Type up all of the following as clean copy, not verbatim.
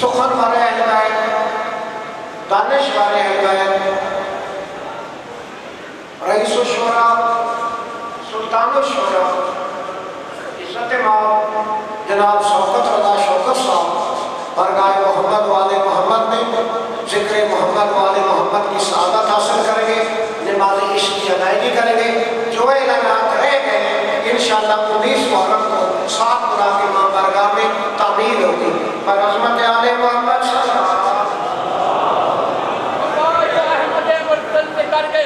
सुखन वाले अहलबैत, दानिश वाले अहलबैत, रईसुल शुरा, सुल्तानुल शुरा, इज़्ज़त मौत जनाब शौकत रज़ा शौकत साहब बरगाह मोहम्मद वाले मोहम्मद में ज़िक्र मोहम्मद वाले मोहम्मद की सआदत हासिल करेंगे, नमाज़ इश्क की अदायगी करेंगे। जो ऐलानात रह गए इंशाअल्लाह 19 मुहर्रम को 7 मुराद के मां बरगाह में तामील होगी। पर अज़मत आले मोहम्मद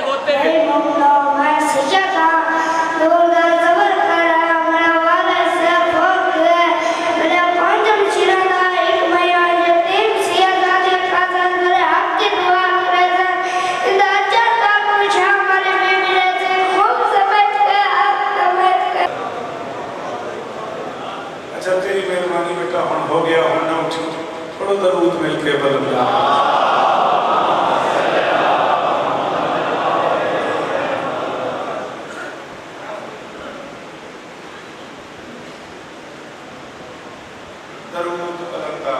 होते हैं हो गया होना उठी थोड़ा दरूद मिलके बल्ला दरूद बल्ला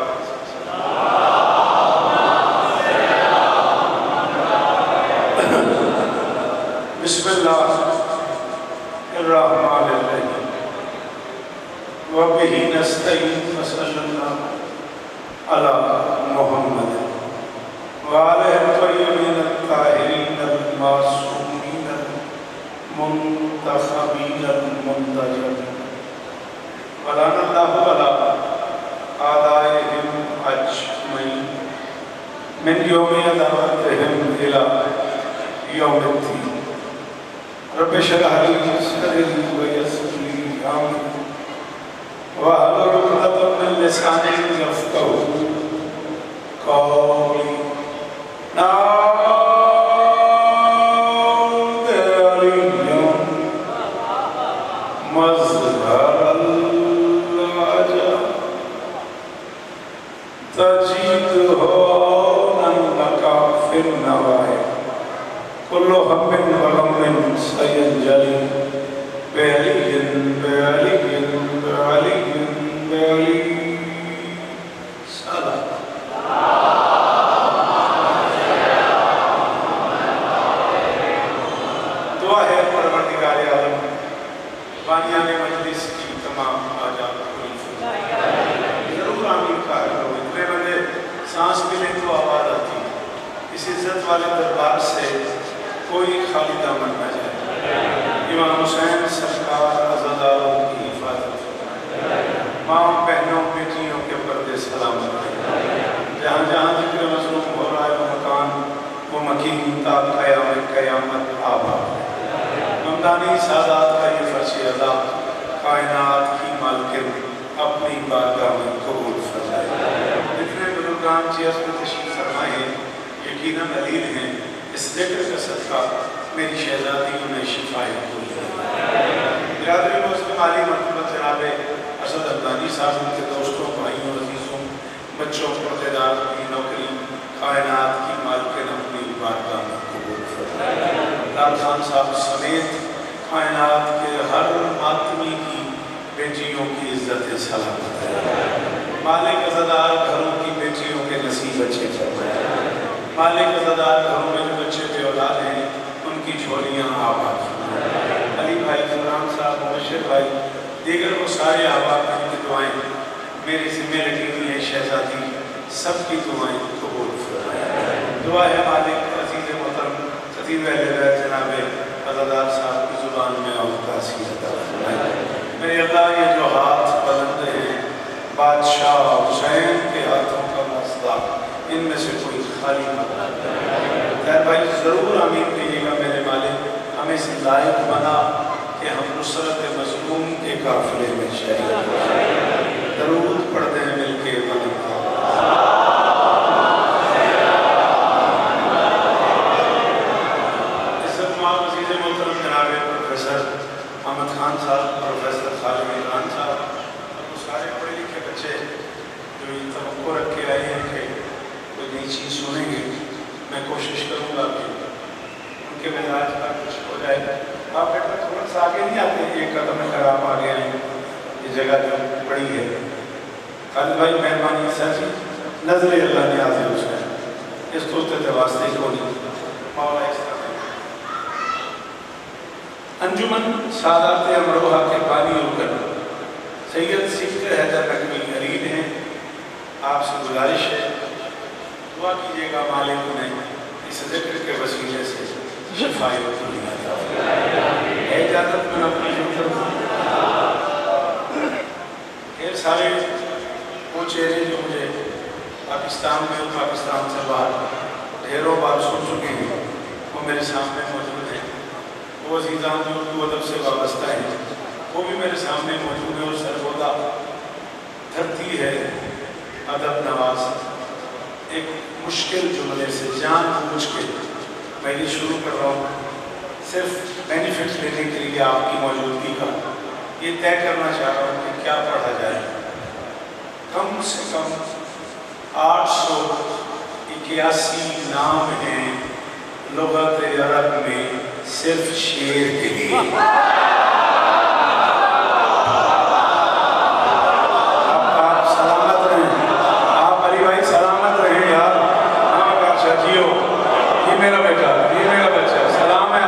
बिस्मिल्लाहिर्रहमानिर्रहीम व बिही नस्तईन सल्लल्लाहु अला मुहम्मद व आलिहि तय्यबीन अत्ताहिरीन अल-मासूमीन मुंतखबीन मुंतजबीन व लअनल्लाहु अला आदाइहिम अजमईन मिन यौमि अदावतिहिम इला यौमिद्दीन रब्बि इश्रह ली सदरी व यस्सिर ली अमरी वाहलुल उक़दतम मिन लिसानी यफ़क़हू क़ौली। नाद अलिय्युम मज़हरल अजब तजीदहू नका फ़िन नवाइब कुल्लु हम्मिन व गम्मिन सयंजली बेअलिय्यिन बेअलिय्यिन बेअलिय्यिन बेअलिय्यिन सलाम। दुआ है परवरदिगार आलम बानियान मजलिस की तमाम आजाद पूरी जरूर आमीन कहा करो। इतने बंदे सांस मिले तो आवाज आती है। इस इज्जत वाले दरबार से कोई खाली दामन न जाए। इमाम हुसैन सरकार अज़ादारों की हिफाजत, माँ बहनों बेटियों के पर्दे सलामत रहे। जहाँ जहाँ जिक्र मज़लूम हो रहा है वो मकान वो मकीन ताब क़यामत क़यामत आबाद है। ममदानी सादात का ये फर्श अदा कायनात की मालिकिन अपनी बारगाह में कबूल फरमाए। जितने बुजुर्गान चेयर्स में तशरीफ़ फरमाए हैं यकीनन अलील हैं। इस ज़िक्र का सदका मेरी शहज़ादियों में शिफाए हुई है। बिरादरी मुस्लिम आली मरतबा जनाब असद अब्दानी साहब, उनके दोस्तों भाइयों अजीज़ों बच्चों पर्देदार की नौकरी कायनात की मालिकिन अपनी बारगाह में कबूल फरमाए। लाल खान साहब समेत कायनात के हर मातमी की बेटियों की इज्जत सलामत है। मालिक अज़ादार घरों की बेटियों के नसीब अच्छे फरमाए। मालिक अज़ादार घरों में जो बच्चे पे औलाद हैं उनकी झोलियाँ आबाद फरमाए। अली भाई फरहान साहब मुबश्शिर भाई दीगर वो सारे आबाद की दुआएं मेरी ज़िम्मे लगी हुई है। शहज़ादी सबकी दुआएं कबूल फरमाए। दुआ है मालिक अज़ीज़ मोहतरम खतीब अहले बैत जनाब अज़ादार साहब की ज़ुबान में और तासीर अता फरमाए। मेरे अल्लाह ये जो हाथ बुलंद हैं बादशाह हुसैन के हाथों का मसला इनमें से कोई खाली मत खैर भाई ज़रूर आमीन कहिएगा। मेरे मालिक हमें इस लायक बना कि हम नुसरत मज़लूम के काफ़िले में शरीक दरूद पढ़ते हैं मिलके इज़्ज़त माब अज़ीज़ मोहतरम जनाब प्रोफेसर अहमद खान साहब, प्रोफेसर खालिद खान साहब, तो सारे पढ़े लिखे बच्चे जो ये तवक्को रख के आए हैं कि कोई नई चीज़ सुनेंगे। मैं कोशिश करूँगा कि उनके मिजाज का कुछ हो जाए। आप बेटा थोड़ा सा आगे नहीं आते, एक कदम अगर आप आगे आए, ये जगह जो बड़ी है। खालिद भाई मेहरबानी सर जी नजर अल्लाह ने हाजिर हुसैन इस तोते के वास्ते को नहीं मौला इस तरह अंजुमन सादात अमरोहा के बानी होकर सैयद सिक्कर हैदर नकवी गरीब हैं। आपसे गुजारिश है दुआ कीजिएगा मालिक ने इस जिक्र के वसीले से शिफाई इजाज़त में अपनी ढेर सारे वो चेहरे जो मुझे पाकिस्तान में और पाकिस्तान से बाहर ढेरों बार सुन चुके हैं वो मेरे सामने मौजूद हैं। वो अजीज़ान जो उर्दू अदब से वाबस्ता हैं वो भी मेरे सामने मौजूद है। और सरगोदा धरती है अदब नवाज एक मुश्किल जुमले से जान बूझ के मैं ये शुरू कर रहा हूँ सिर्फ बेनिफिट लेने के लिए आपकी मौजूदगी का ये तय करना चाह रहा हूँ कि क्या पढ़ा जाए। कम से कम 881 नाम हैं लुग़त अरब में सिर्फ शेर के लिए। आप सलामत रहें, आप अली भाई सलामत रहें यार। हाँ बादशाह जियो, ये मेरा बेटा, ये मेरा बच्चा, सलाम है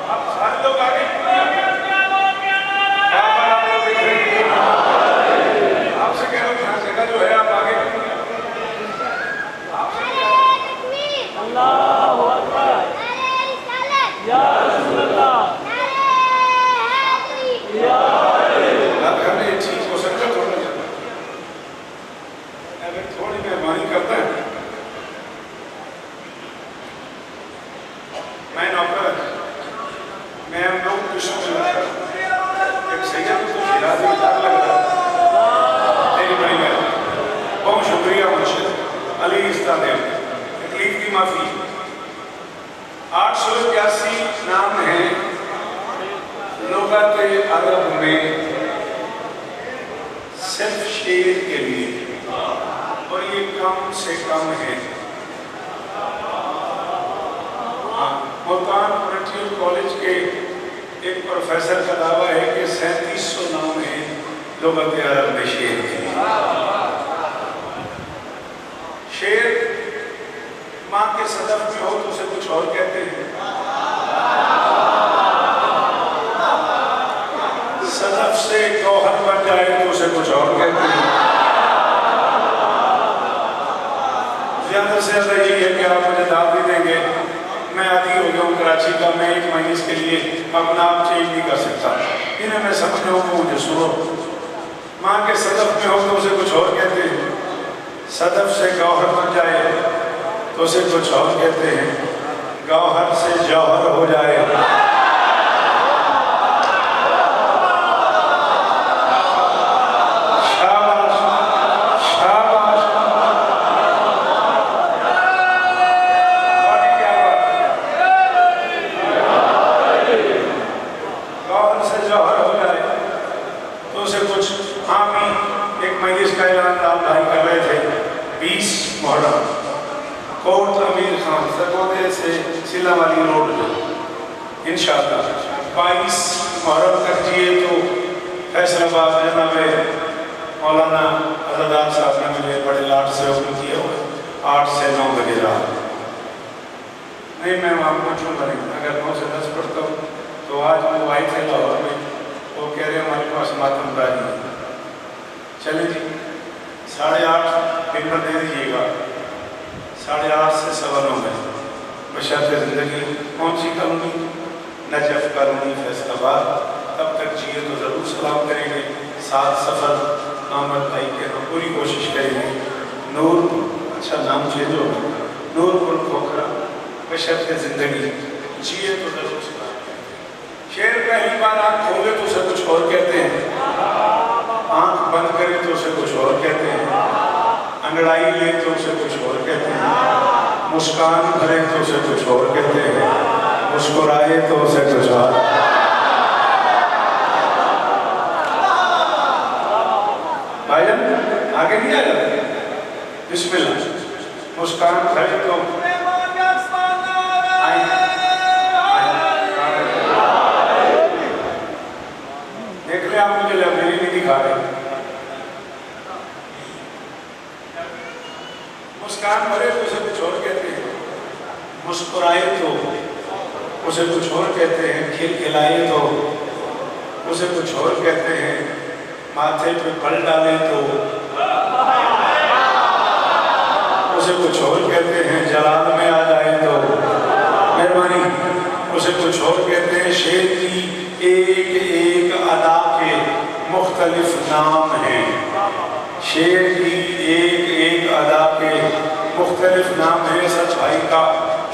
आप सारे लोग आगे आपसे कह रहा हूँ यहाँ जगह जो है आप आगे अल्लाहु अकबर या रसूल अल्लाह या घर में एक चीज हो सकता है थोड़ा अगर थोड़ी मेहरबानी करता है मैं नौकर मैं हम लोग कृष्ण एक सैयद को शिराज में डर लग रहा तेरी बड़ी मेहरबानी बहुत शुक्रिया मुर्शिद अली इस्तादेव तकलीफ की माफी। 881 नाम हैं लुग़त अरब में सिर्फ शेर के लिए और ये कम से कम है। मुल्तान प्रिंसिपल कॉलेज के एक प्रोफेसर का दावा है कि 3700 नाम हैं लुग़त अरब में शेर के लिए। शेर माँ के सदफ में हो तो उसे कुछ और कहते हैं, सदफ से गौहर बन जाए तो उसे कुछ और कहते हैं। ज्यादा से ज्यादा यही है कि आप मुझे दाव भी देंगे। मैं आदि हो गया हूँ कराची का, मैं 1 महीने के लिए अपना आप चेंज नहीं कर सकता। इन्हें मैं समझ रहा हूँ मुझे सुनो। माँ के सदफ में हो तो उसे कुछ और कहते हैं, सदफ से गौहर बन जाए तो उसे कुछ और कहते हैं, गौहर से जौहर हो जाए शाबाश शाबाश। गौहर से जौहर हो जाए तो उसे कुछ हामी। एक मजलिस का ऐलान लाल भाई कर रहे थे 20 मुहर्रम कोट अमीर खान सरगोदे से सिला वाली रोड इंशाअल्लाह 22 मुहर्रम तक जिए तो फैसलाबाद जनाब मौलाना अज़ादार साहब ने मुझे बड़े लाड से हुक्म किए हुए 8 से 9 बजे रात। नहीं मैं वहाँ पहुँचूँगा नहीं, अगर 9 से 10 पढ़ता हूँ तो आज वो आए थे लाहौर में, वो कह रहे हैं हमारे पास मातमदारी है। चले जी 8:30 पेपर दे दीजिएगा, 8:30 से 9:15 में बशर्ते ज़िंदगी कौन सी करूँगी नजफ करूँगी फैसलाबाद। तब तक जिए तो ज़रूर सलाम करेंगे, साथ सफ़र अहमद भाई के हम पूरी कोशिश करेंगे। नूर अच्छा नाम चेंज हो नूरपुर खोखरा बशर्ते ज़िंदगी जिए तो ज़रूर सलाम करेंगे। शेर पहली बार आँख खोले तो उसे कुछ और कहते हैं, आँख बंद करे तो उसे कुछ और कहते हैं, अंगड़ाई ले तो उसे कुछ और कहते हैं, मुस्कान भरे तो उसे कुछ और कहते हैं, मुस्कुराए तो उसे कुछ और। भाईजान आगे नहीं आ जाते, बिस्मिल्लाह। मुस्कान भरे तो देख ले आप मुझे लाइब्रेरी नहीं दिखा रहे। मुस्कान भरे तो उसे कुछ और कहते हैं, मुस्कुराए तो उसे कुछ और कहते हैं, खिलखिलाए तो उसे कुछ और कहते हैं, माथे पे पल डाले तो उसे कुछ और कहते हैं, जलाल में आ जाए तो मेहरबानी उसे कुछ और कहते हैं। शेर की एक एक अदा के मुख्तलिफ नाम हैं, शेर की एक एक अदा के मुख्तलिफ नाम हैं। सच भाई का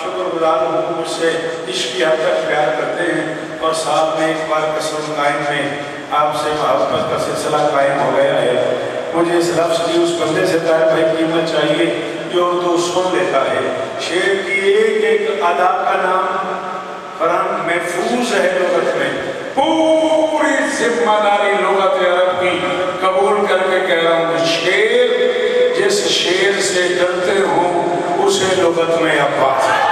शुक्रगुजार हूँ, मुझसे इश्क की हद तक प्यार करते हैं और साथ में एक बार कसम कायम में आपसे मोहब्बत का सिलसिला कायम हो गया है। मुझे इस लफ्ज़ की उस बंदे से तार भाई कीमत चाहिए जो उर्दू सुन लेता है। शेर की एक एक अदा का नाम फराम महफूज है लुगत में, पूरी जिम्मेदारी लुगत अरब की कबूल करके कह रहा हूँ। शेर जिस शेर से डरते हो उसे लुगत में अब्बास है।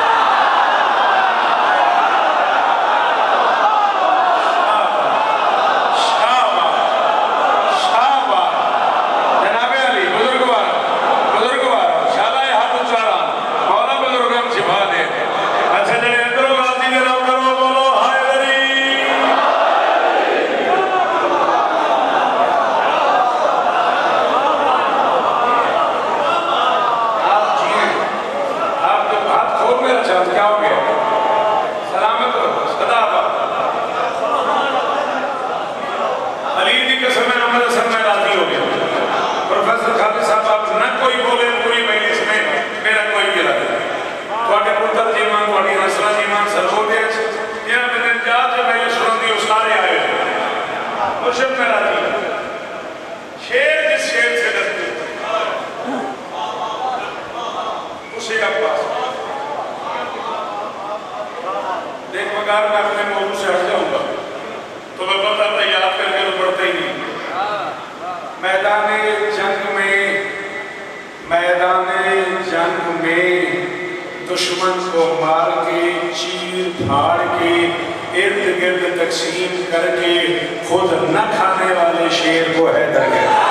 दुश्मन को मार के चीर फाड़ के इर्द गिर्द तकसीम करके खुद न खाने वाले शेर को हैदर कहते हैं।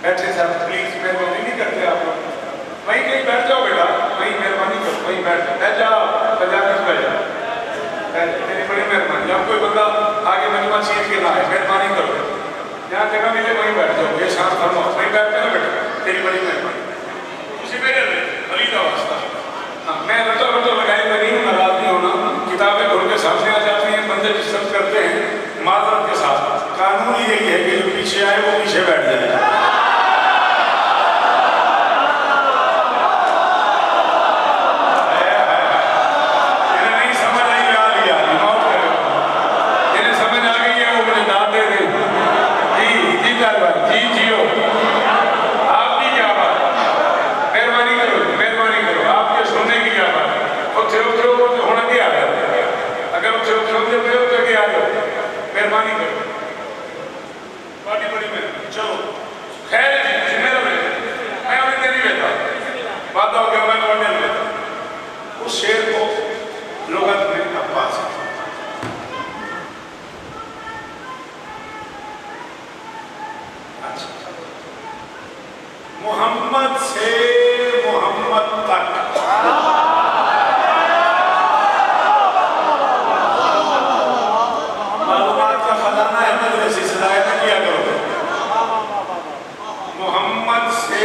बैठे साहब प्लीज मेहरबानी नहीं करते आप लोग, वहीं कहीं बैठ जाओ बेटा, वहीं मेहरबानी करते। वहीं बैठ जा, पंजाबी में बैठ जा, तेरी बड़ी मेहरबानी। जब कोई बंदा आगे मजमा चीज के ना है, मेहरबानी करो, यहाँ जगह मिले वहीं बैठ जाओ, ये शांत फरमा, वहीं बैठ के ना बैठो, तेरी बड़ी मेहरबानी। उसी में अली का वास्ता। हाँ, मैं रटो रटो लगाई मैं नहीं हूँ, नाराज नहीं होना। किताबें घुल के सामने आ जाती हैं, बंदे डिस्टर्ब करते हैं, माजरत के साथ। कानून यही है कि जो पीछे आए वो पीछे बैठ जाए। मेहरबानी करो, बड़ी बड़ी मेहरबानी। चलो खैर जी, मेरा मैं अभी नहीं लेता, वादा हो गया, मैं नहीं लेता। उस शेर को लुगत में अब्बास, अच्छा, मोहम्मद से मोहम्मद तक मोहम्मद से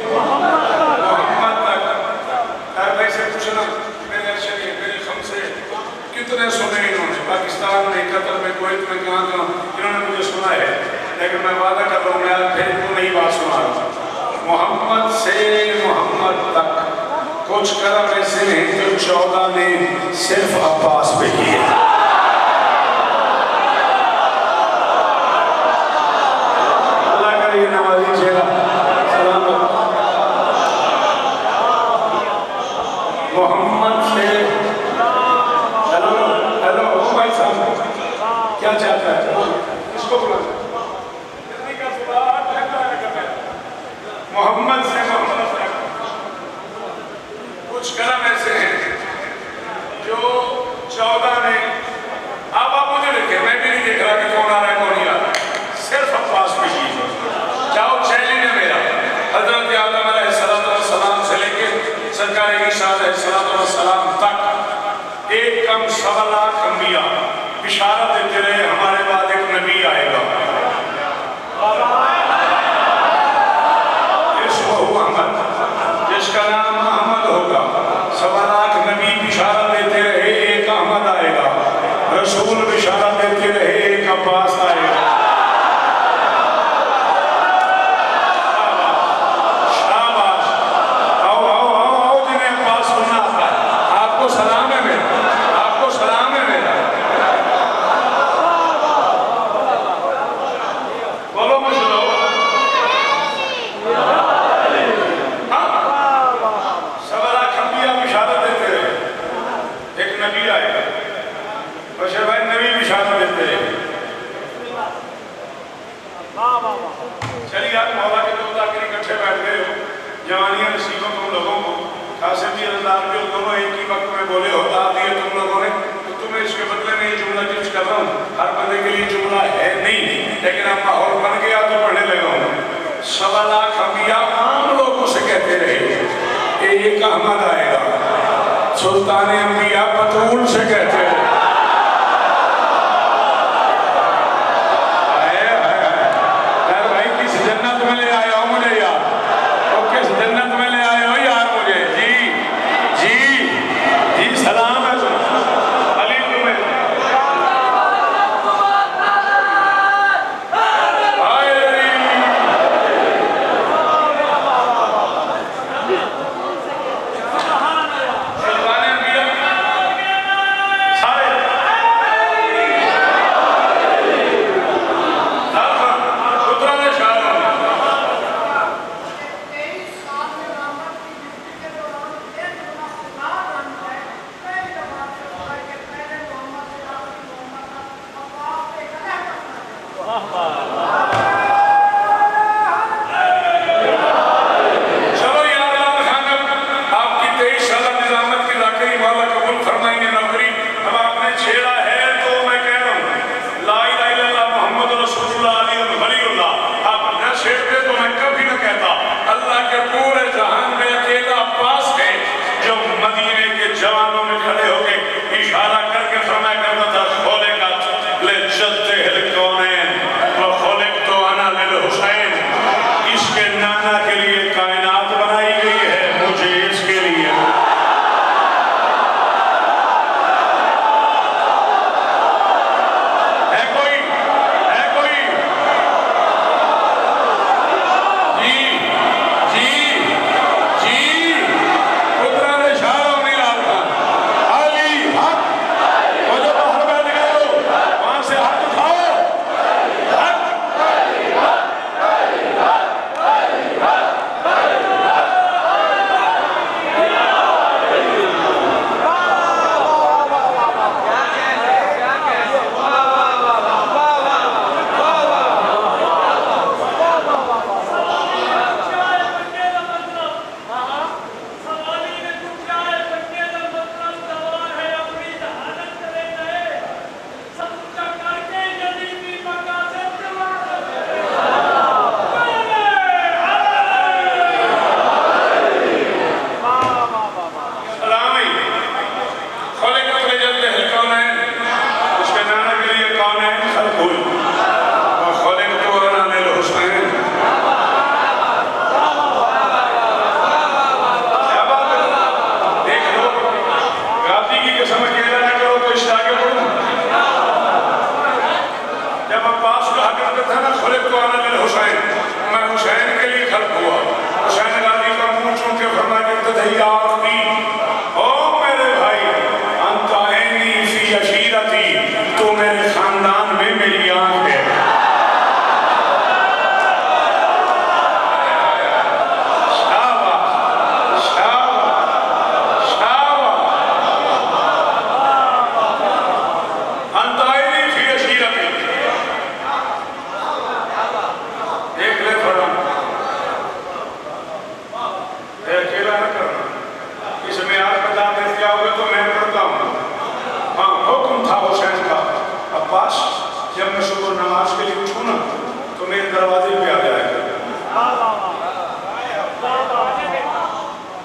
मोहम्मद तक भाई से पूछना, मेरे खम से कितने सुने इन्होंने, पाकिस्तान में, कतर में, कुवैत में, कहाँ कहाँ इन्होंने मुझे सुना है, लेकिन मैं वादा कर रहा हूँ मैं फिर इनको नहीं बात सुना रहा। मोहम्मद से मोहम्मद तक कुछ करम ऐसे हैं जो 14 ने सिर्फ अब्बास पे किए। नवाजी चेहरा सलामत। मोहम्मद से हेलो हेलो भाई साहब, क्या चाहता है इसको बुला, मोहम्मद से मोहम्मद तक कुछ करम ऐसे हैं जो 14 ने, आप मुझे देखे, मैं भी नहीं देख रहा कि कौन आ रहा है कौन नहीं आ रहा, सिर्फ अब्बास में की जाओ। चैलेंज है मेरा, हजरत आदम अलैहिस्सलाम से लेके सरकार ईसा अलैहिस्सलाम तक एक कम 1.25 लाख अंबिया बिशारत देते रहे हमारे बाद एक नबी आएगा, अहमद, जिसका नाम अहमद होगा। 1.25 लाख नबी बिशारत देते रहे एक अहमद आएगा, रसूल बिशारत देते रहे एक अब्बास आएगा। चलिए आप मौला के दो ताकि इकट्ठे बैठ गए हो, जवानियां नसीबों तुम लोगों को, खासे भी अल्लाह के दोनों एक ही वक्त में बोले हो दिए तुम लोगों ने, तो तुम्हें इसके बदले में ये जुमला यूज कर रहा हूँ। हर बंदे के लिए जुमला है नहीं, लेकिन अब माहौल बन गया तो पढ़ने लगा हूँ। 1.25 लाख अंबिया आम लोगों से कहते रहे कि एक अहमद आएगा, सुल्तान अंबिया बतूल से कहते रहे। सारे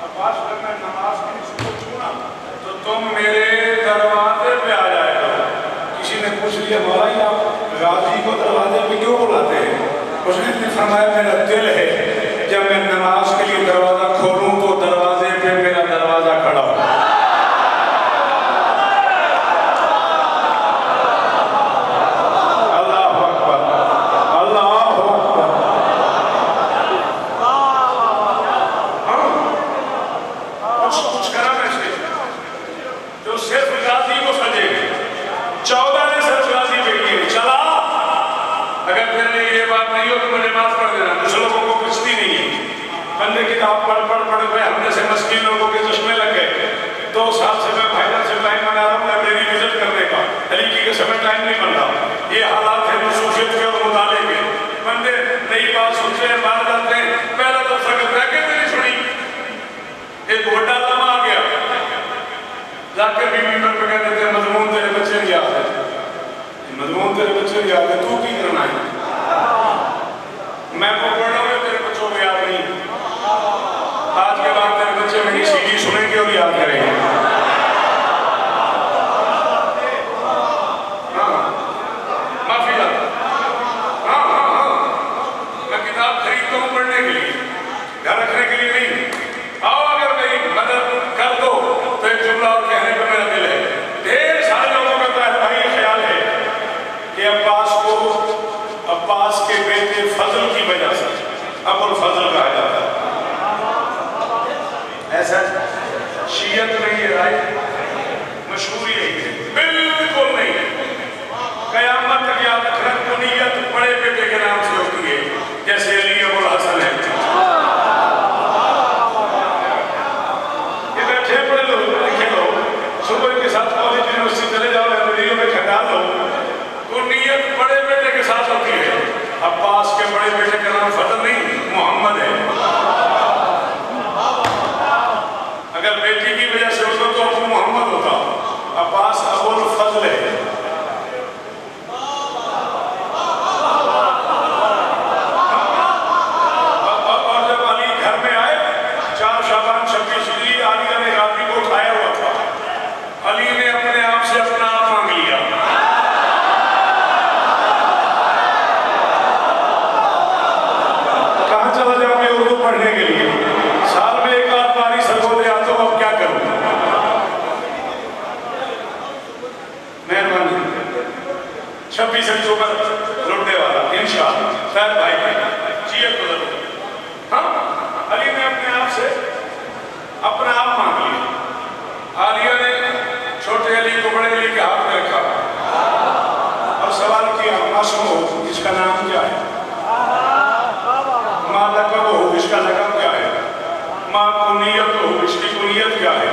अब्बास जब मैं नमाज की पूछूं ना तो तुम मेरे दरवाजे पे आ जाए करो। किसी ने पूछ लिया मौलाना आप गाजी को दरवाजे पे क्यों बुलाते हैं? उसने फरमाया मेरा दिल है जब मैं नमाज के लिए दरवाजा खोलूं तो दरवाजे पे मेरा दरवाजा खड़ा हो। अल्लाह अकबर, अल्लाह अकबर। कुछ करा मैंने जो सिर्फ गाजी को सजे 14 ने सिर्फ गाजी पे किए। चला अगर तेरे ये बात नहीं हो तो मुझे माफ कर देना, कुछ लोगों को कुछती नहीं है। बंदे किताब पढ़ पे हमने से मस्किन लोगों के चश्मे लग गए। 2 साल से मैं भाईजान से टाइम बना रहा हूँ लाइब्रेरी विजिट करने का, तरीके के समय टाइम नहीं बन रहा। ये हालात है मसूफियत के और मुताले के। बंदे नई बात सुनते हैं, बाहर जाते हैं, पहला तो सकत है कि नहीं सुनी। एक बड़ा लम्हा आ गया जाके बीवी पर कह देते हैं मजमून तेरे बच्चे नहीं याद है, मजमून तेरे बच्चे नहीं याद है, तू की करना है? मैं को पढ़ रहा हूँ तेरे बच्चों को याद नहीं। आज के बाद तेरे बच्चे मेरी सीडी सुनेंगे और याद करेंगे। माफी चाहता हाँ हाँ हाँ, मैं किताब खरीदता हूँ पढ़ने के लिए, घर रखने के लिए नहीं। आओ अगर मेरी मदद कर दो तो एक जुमला और कहने पर मेरा दिल है। ढेर सारे लोगों का तो भाई ख्याल है कि अब्बास को अब्बास के बेटे फजल की वजह से अबुल फजल कहा जाता है। ऐसा शियत नहीं है, राय मशहूरी है, बिल्कुल नहीं। कयामत तक याद रखना कुनियत बड़े बेटे के नाम से होती है, जैसे अली अबुल हसन है। ये बैठे पड़े लोग लिखे लो, सुबह के साथ कॉलेज यूनिवर्सिटी चले जाओ, लाइब्रेरियों में खंडाल लो, कुनियत बड़े बेटे के साथ होती है। अब्बास के बड़े बेटे का नाम फजल नहीं मोहम्मद है। अगर बेटी की वजह से होता तो अबू मोहम्मद होता, अब्बास अबुल फजल है। और जब अली घर में आए 4 शाबान 26 हिजरी, आलिया ने गाजी को उठाया हुआ था। अली ने अपने आप से अपना आप मांग लिया। कहाँ चला जाओगे उर्दू पढ़ने के लिए? साल में एक आध बारी सरगोदे आते हो, अब क्या करूं? मेहरबानी 26 अक्टूबर लुटने वाला इंशाअल्लाह शायद भाई जिए गुजर। हाँ, अली ने अपने आप से अपना आप मांग लिया। आलिया ने छोटे अली को बड़े अली के हाथ में रखा और सवाल किया, मासूम हो इसका नाम क्या है? माँ लकब हो इसका लकब क्या है? माँ कुनियत हो इसकी कुनियत क्या है?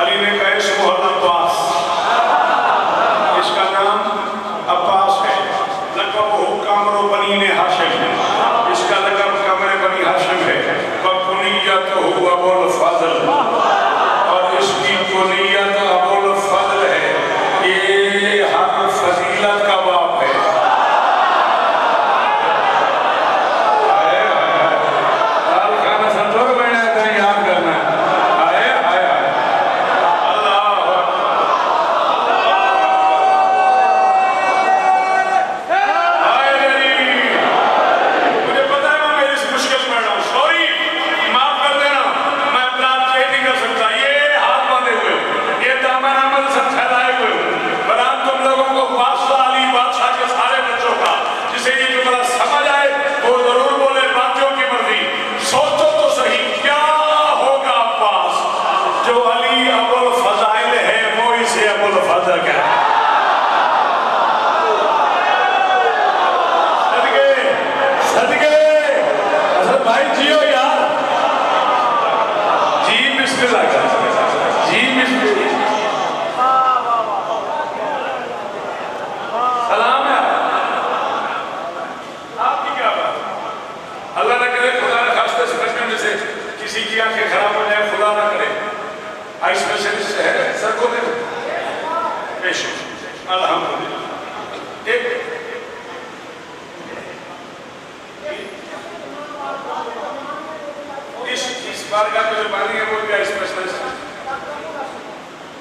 अली ने कहा इसको अब्बास, इसका नाम अब्बास है। लकब हो कामरो बनी ने हाशिम, इसका लकब कमरे बनी हाशिम है। कुनियत हो अबुल फजल, और इसकी कुनियत अबुल फजल है। ये हर फजीलत का बाप है। याद करना आए आए आए अल्लाह मुझे पता है मैं मेरी इस मुश्किल में रहा हूँ, सॉरी माफ कर देना, मैं अपना चेक नहीं कर सकता। ये हाथ बांधे हुए, ये दामन अमल से फैलाए हुए, बरान तुम लोगों को बादशाह अली बादशाह के सारे बच्चों का जिसे ये जुमला समझ आए वो जरूर बोले बातियों की मर्जी। सोचो तो सही क्या होगा अब्बास जो अली अबुल फजाइल है वो इसे अबुल फजल कहता है। सदके सदके असद भाई जियो यार, जी बिस्मिल्लाह कर, जी बिस्मिल्लाह। सलाम है आपकी, क्या बात? अल्लाह न करे खुदा न खास्ते समझने में से किसी की आंखें खराब हो जाए, खुदा न करे। आई स्पेशलिस्ट है सर को दे पेश अल्हम्दुलिल्लाह। एक बारगाह में जो बानी है वो क्या स्पेशलिस्ट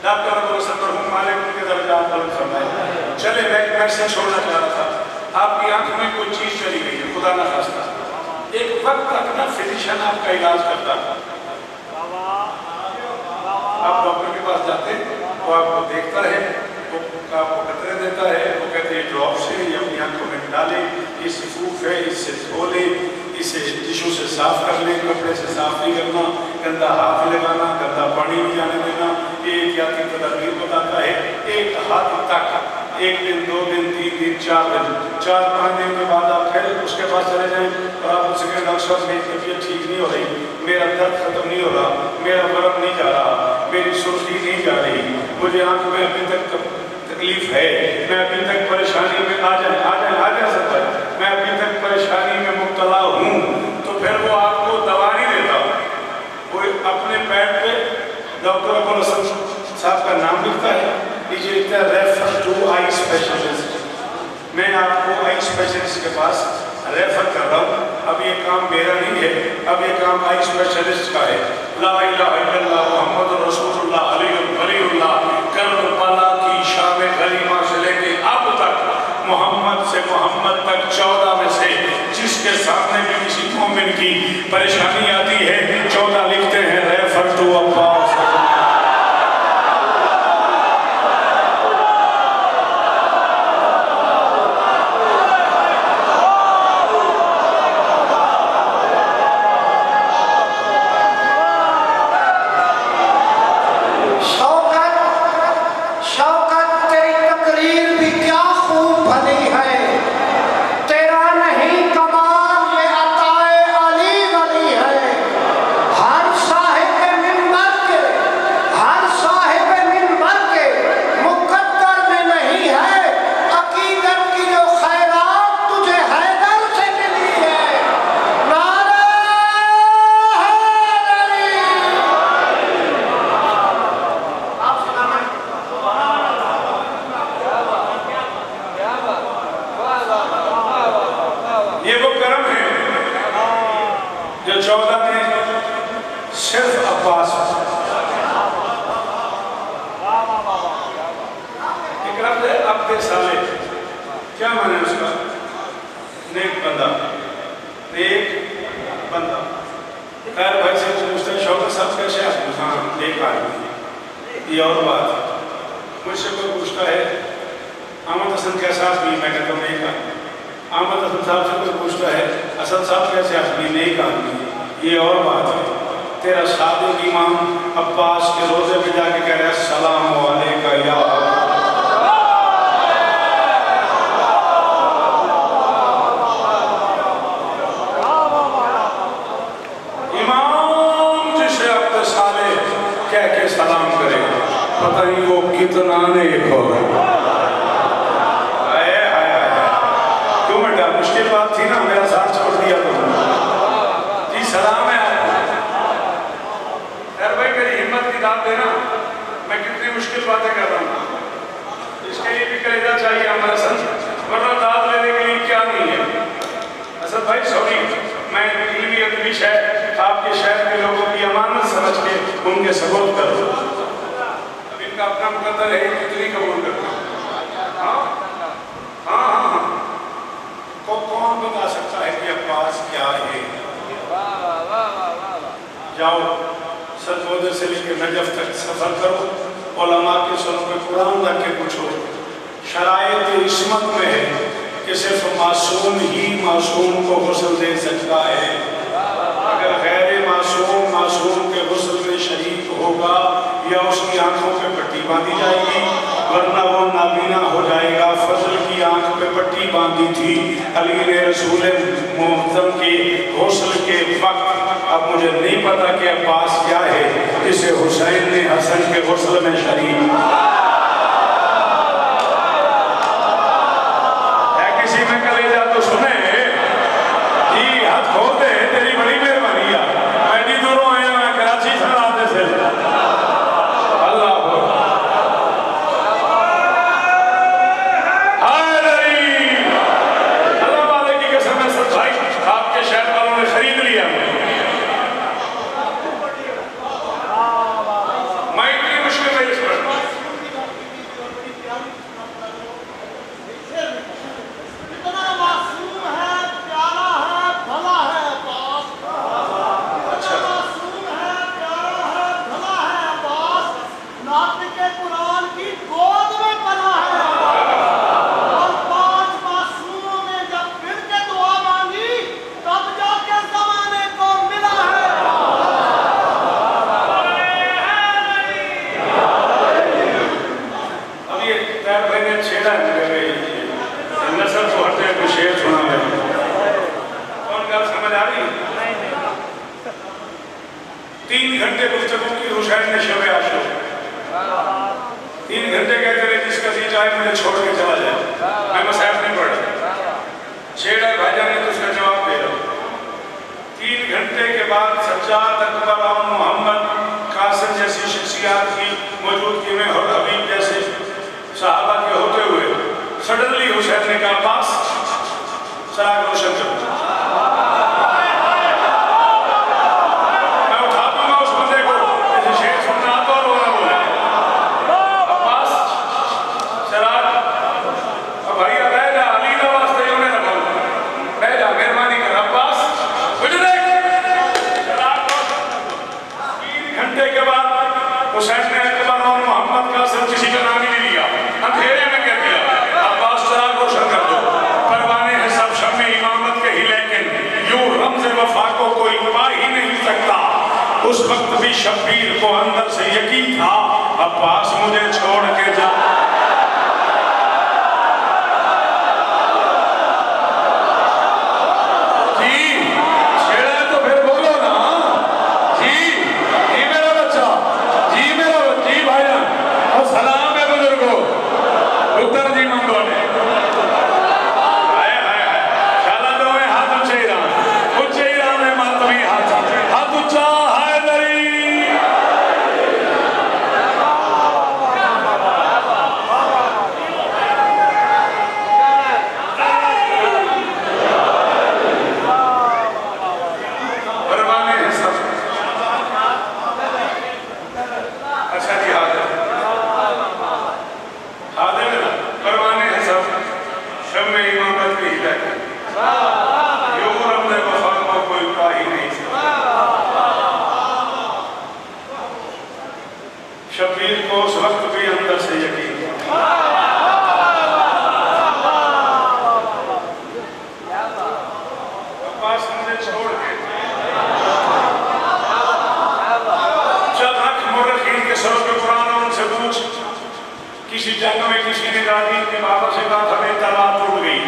डॉक्टर मरहूम मालिक उनके दर्जा बुलंद फरमाए। चले मैं मैसेज छोड़ना चाह रहा था, आपकी आंख में कोई चीज चली गई है, खुदा ना खास्ता, एक वक्त तक ना फिजिशियन आपका इलाज करता है, आप डॉक्टर के पास जाते वो आपको देखता है, वो आपको कतरे देता है, वो कहते हैं ड्रॉप से ये अपनी आंखों में डाले, ये सिफूफ है इससे धो ले, इसे टिशू से साफ कर ले, कपड़े से साफ नहीं करना, गंदा हाथ लगाना, गंदा पानी नहीं जाने देना, ये एहतियाती तदबीर बताता है। एक हाथ तक 1 दिन 2 दिन 3 दिन 4 दिन 4-5 दिन के बाद आप फिर उसके पास चले जाएं और आप उससे कहें डॉक्टर साहब मेरी तबीयत ठीक नहीं हो रही, मेरा दर्द खत्म नहीं हो रहा, मेरा बर्फ नहीं जा रहा, मेरी सुर्खी नहीं जा रही, मुझे आंख में अभी तक तकलीफ है, मैं अभी तक परेशानी में आ जा सकता है, मैं अभी तक परेशानी में मुब्तला हूँ, तो फिर वो आपको दवा नहीं देता, वो अपने पैड पे डॉक्टर अब्दुल हसन साहब का नाम लिखता है, नीचे लिखता है रेफर टू आई स्पेशलिस्ट। मैं आपको आई स्पेशलिस्ट के पास रेफर कर रहा हूँ, अब ये काम मेरा नहीं है, अब ये काम आई स्पेशलिस्ट का है। ला इलाहा इल्लल्लाह मुहम्मद रसूलुल्लाह अलीयुल वलीयुल्लाह करबला की शाम गरीमा से लेके अब तक मोहम्मद से मोहम्मद तक 14 में से जिसके सामने भी किसी मोमिन की परेशानी आती है 14 लिखते हैं रेफर टू अब्बास। क्या माने उसका? नेक बंदा, नेक बंदा। खैर भाई से पूछते हैं शौकत साहब कैसे आप? हाँ नेक आदमी, ये और बात है। मुझसे कोई पूछता है अहमद हसन कैसा आदमी, मैं कहता हूँ नेक आदमी। अहमद हसन साहब से कोई पूछता है असद साहब कैसे आदमी, नेक आदमी, ये और बात है। तेरा सादिक इमाम अब्बास के रोजे में जाके कह रहे सलाम अलैका या सलाम करेगा, पता नहीं वो कितना नेक होगा। क्यों बेटा मुश्किल बात थी ना, मेरा साथ छोड़ दिया तुमने जी। सलाम है यार भाई, मेरी हिम्मत की दाद देना, मैं कितनी मुश्किल बातें कर रहा हूँ, इसके लिए भी कलेजा चाहिए हमारा सच, वरना दाद लेने के लिए क्या नहीं है। असद भाई सॉरी, मैं इल्मी अदबी शहर आपके शहर के लोगों की अमानत समझ के उनके सबूत करो। अब इनका अपना मुकद्दर है, कितनी कबूल करना। हाँ हाँ हाँ हाँ, कौन बता सकता है कि अब्बास क्या है? जाओ सरगोदर से लेकर नजफ तक सफर करो, उलमा के सरों पे कुरान रख के पूछो। शरायत इस्मत में है कि सिर्फ मासूम ही मासूम को गुस्ल दे सकता है। अगर गैर मासूम के गुस्ल में शरीक होगा या उसकी आंखों पे पट्टी बांधी जाएगी, वरना वो नाबीना हो जाएगा। फजल की आंख पे पट्टी बांधी थी अली ने रसूल मुअज़्ज़म के गुस्ल के वक्त। अब मुझे नहीं पता कि अब्बास क्या है, इसे हुसैन ने हसन के गुस्ल में शरीक है। किसी में कलेजा तो सुने जी, हाथ खोल दे, तेरी बड़ी मेहरबानी है। मैं भी दूरों आया, मैं कराची से आते से अल्लाह वाले की कसम है सर भाई, आपके शहर वालों ने खरीद लिया। हुसैन ने शब आशूरा 3 घंटे कहते रहे जिसका जी चाहे मुझे छोड़ के चला जाए, मैं मसाइब नहीं पढ़ रहा। छेड़ा भाईजान ने तो उसका जवाब दे रहा। 3 घंटे के बाद सज्जाद अकबर और मोहम्मद कासिम जैसी शख्सियात की मौजूदगी में और हबीब जैसे साहबा के होते हुए सडनली हुसैन ने कहा पास चराग रोशन करो। मैं उठा दूंगा उस बंदे को, जैसे शेर सुनना आता और वो ना बोले अब्बास चराग। अब भैया बह जा, अली का वास्ते उन्हें ना बोल, बह जा मेहरबानी कर अब्बास मुझे देख चराग। 3 घंटे के बाद हुसैन ने अकबर और मोहम्मद का सिर्फ किसी का नाम ही नहीं लिया, अंधेरे में कह दिया अब्बास चराग रोशन कर दो। परवाने हैं सब शम्मे इमामत के ही, लेकिन यूं रमज़े वफा को कोई पा ही नहीं सकता। उस वक्त भी शब्बीर को अंदर से यकीन था अब्बास मुझे छोड़ के जा। जी छेड़ा तो फिर बोलो ना। जी जी मेरा बच्चा, जी मेरा जी भाईजान, और सलाम है बुजुर्गों, उत्तर जी मंगो ने शब्बीर को उस वक्त भी अंदर से यकीन था। अब्बास मुझे छोड़ के जब हक मुर्रखीन के सरों पे कुरान और उनसे पूछ, किसी जंग में किसी ने दादी के बाबा से कहा था मेरी तलवार टूट गई,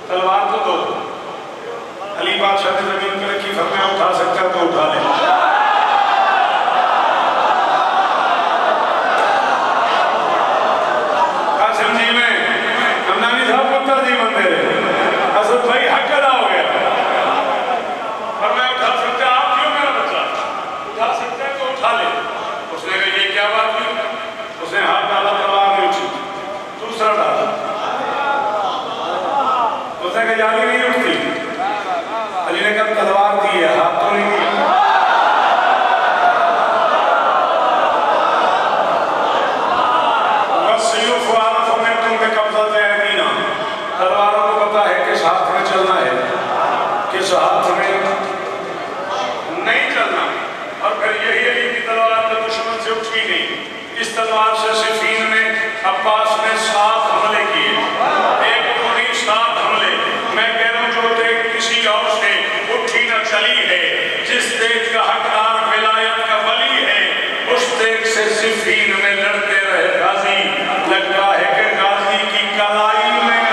तलवार तो दो। अली बादशाह ने जमीन पर रखी, फरमाया उठा सकता तो उठा ले। भाई हक अदा हो गया, और मैं उठा सकता, आप क्यों मेरा बच्चा उठा सकते हैं तो उठा ले। उसने कहा ये क्या बात हुई? उसने हाथ डाला, तलवार नहीं उठी, दूसरा डाला, उसने कहा याद ही नहीं उठती। अली ने कहा तलवार दी है, हाथ तो नहीं दिया। तलवारों को पता है किस हाथ में चलना है, किस हाथ में नहीं चलना। और फिर यही अली की तलवार तो दुश्मन से उठी नहीं। इस तलवार से सिफीन में अब्बास ने 7 हमले किए, एक को नहीं 7 हमले। मैं कह रहा हूँ जो देख किसी और से उठी न चली है, जिस देख का हकदार विलायत का वली है, उस देख से सिफीन में लड़ते रहे गाजी। लगता है कि गाजी की कलाई में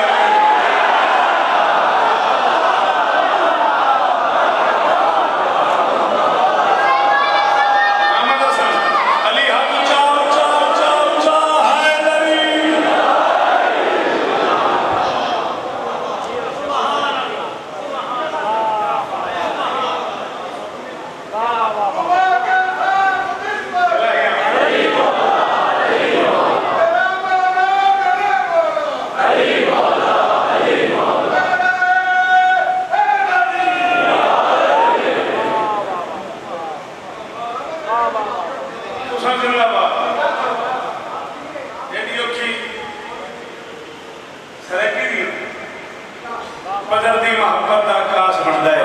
बदलती मोहब्बत का आकाश बनता है,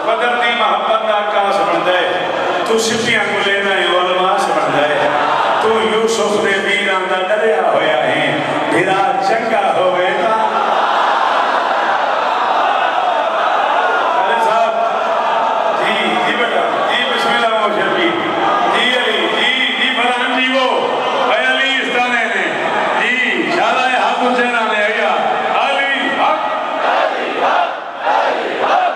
बदलती मोहब्बत का आकाश बनता है। तू सिपियां को लेना है अलमास बनता है। तू यूसुफ ने वीरां दा डरिया होया है, फिरा चंगा होवेगा। अरे साहब जी जी बेटा जी बिस्मिल्लाह मोशरफी जी अली जी जी फरहान जी वो अली इस दाने ने जी शादाए हाथ हुसैन ने आया अली हक अली हक अली हक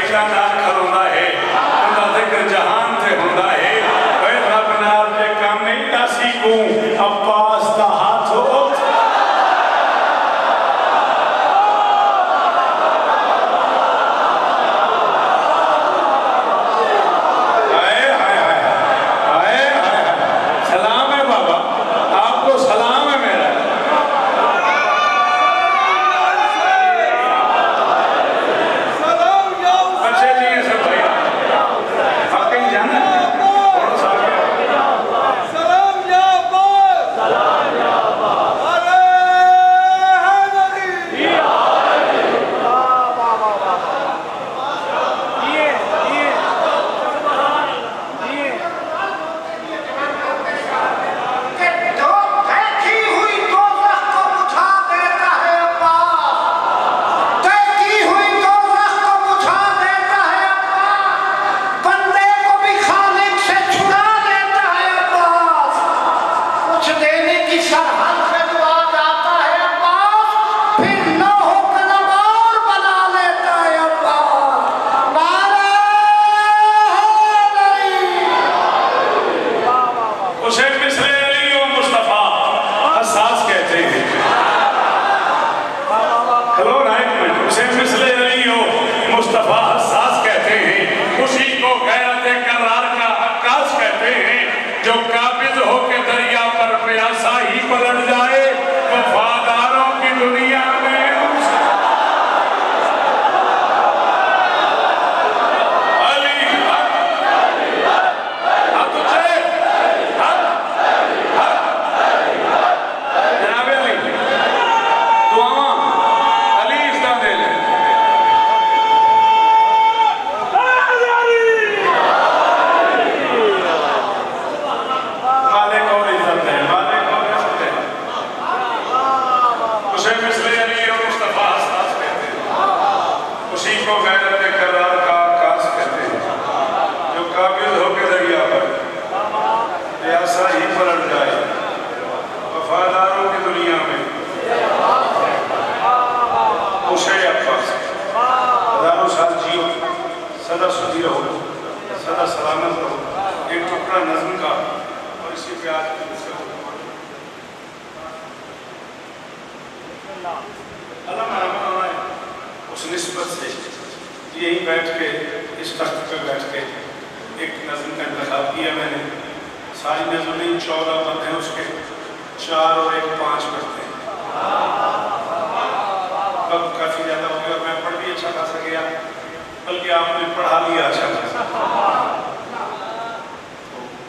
शहीदा नाल खलोंदा है उनका जिक्र जहान से होंदा है ओए रब नाल के काम नहीं दासी को अब्बास दा हाथ हो सदा सुधी रहो, सदा सलामत रहो। एक टुकड़ा नज़्म का और इसी पे आज उस निस्बत से यहीं बैठ के इस तख्त पे बैठ के एक नज़्म का इंतखाब किया मैंने। सारी नज़्म नहीं 14 बंद हैं उसके, 4 और 1 5 करते हैं। अब काफ़ी ज़्यादा हो गया, मैं पढ़ भी अच्छा खासा गया, बल्कि आपने पढ़ा लिया अच्छा खासा।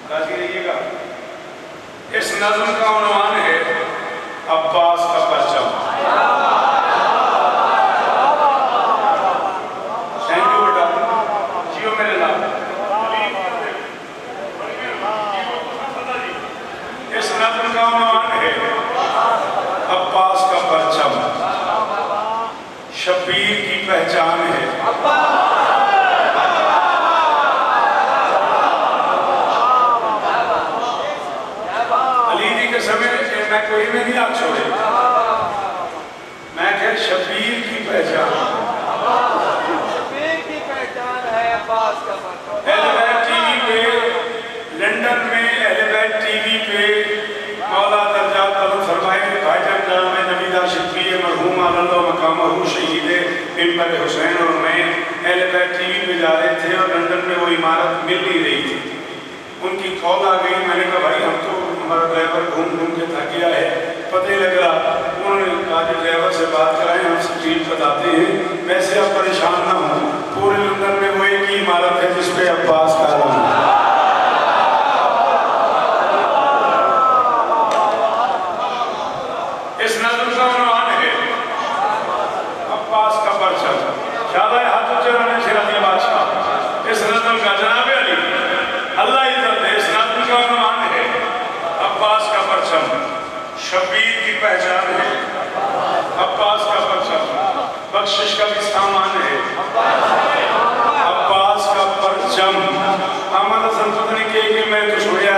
राजी रहिएगा। इस नज़्म का उन्वान है अब्बास का परचम। थैंक यू बेटा, जियो मेरे नाम। इस नज़्म का उन्वान है अब्बास का परचम, शबीर की पहचान है। अली जी के समय मैं कोई में नहीं आप छोड़े, मैं कह शबीर की पहचान, शबीर की पहचान है अब्बास का परचम। एलबैट टीवी पे लंदन में एलबैट टीवी पे मौला दर्जात तलब फरमाए भाईजान नाम है नबीदा शिफी मरहूम अल्लाह मकामहू शहीद मिंबर हुसैन और मैं एलबैट टीवी पे जा रहे थे और लंदन में वो इमारत मिल नहीं रही थी। उनकी कॉल आ गई, मैंने कहा भाई हम तो हमारा ड्राइवर घूम घूम के थक गया है, पता ही लग रहा। उन्होंने कहा कि ड्राइवर से बात कराएं, हम स्ट्रीट बताते हैं, वैसे आप परेशान ना हो, पूरे लंदन में वो एक ही इमारत है जिसपे अब्बास का नाम है। इस नज़्म का उन्वान है अब्बास का परचम। शाबाश, हाथ ऊंचे रखने सिराती बादशाह। इस नज़्म का जनाब अली अल्लाह इज्जत है। इस नज़्म का उन्वान है अब्बास का परचम, शबीर की पहचान है। अब्बास का परचम बख्शिश का भी सामान है। अब्बास का परचम हमारा संपत्ति के मैं तो छोड़िया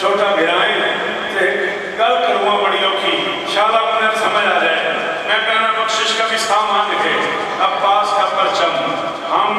छोटा भिराए गल करूँगा बड़ी औखी, शाला अपने समझ आ जाए। मैं कहना बख्शिश का भी सामान है। अब्बास का परचम हम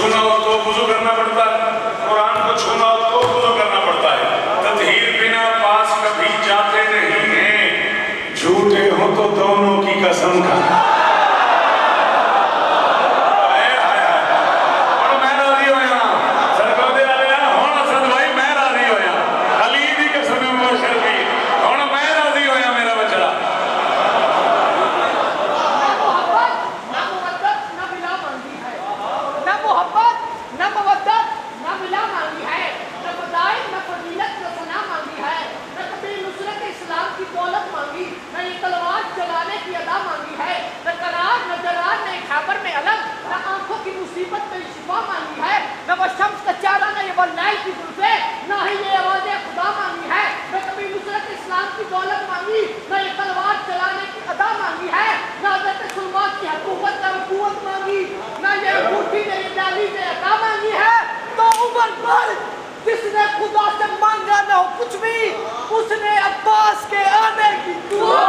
छूना हो तो वुजू करना पड़ता है, कुरान को छूना हो तो वुजू करना पड़ता है। तत्हीर बिना पास कभी जाते नहीं हैं, झूठे हो तो दोनों की कसम खा। जिसने खुदा से मांगा ना हो कुछ भी, उसने अब्बास के आने की दुआ।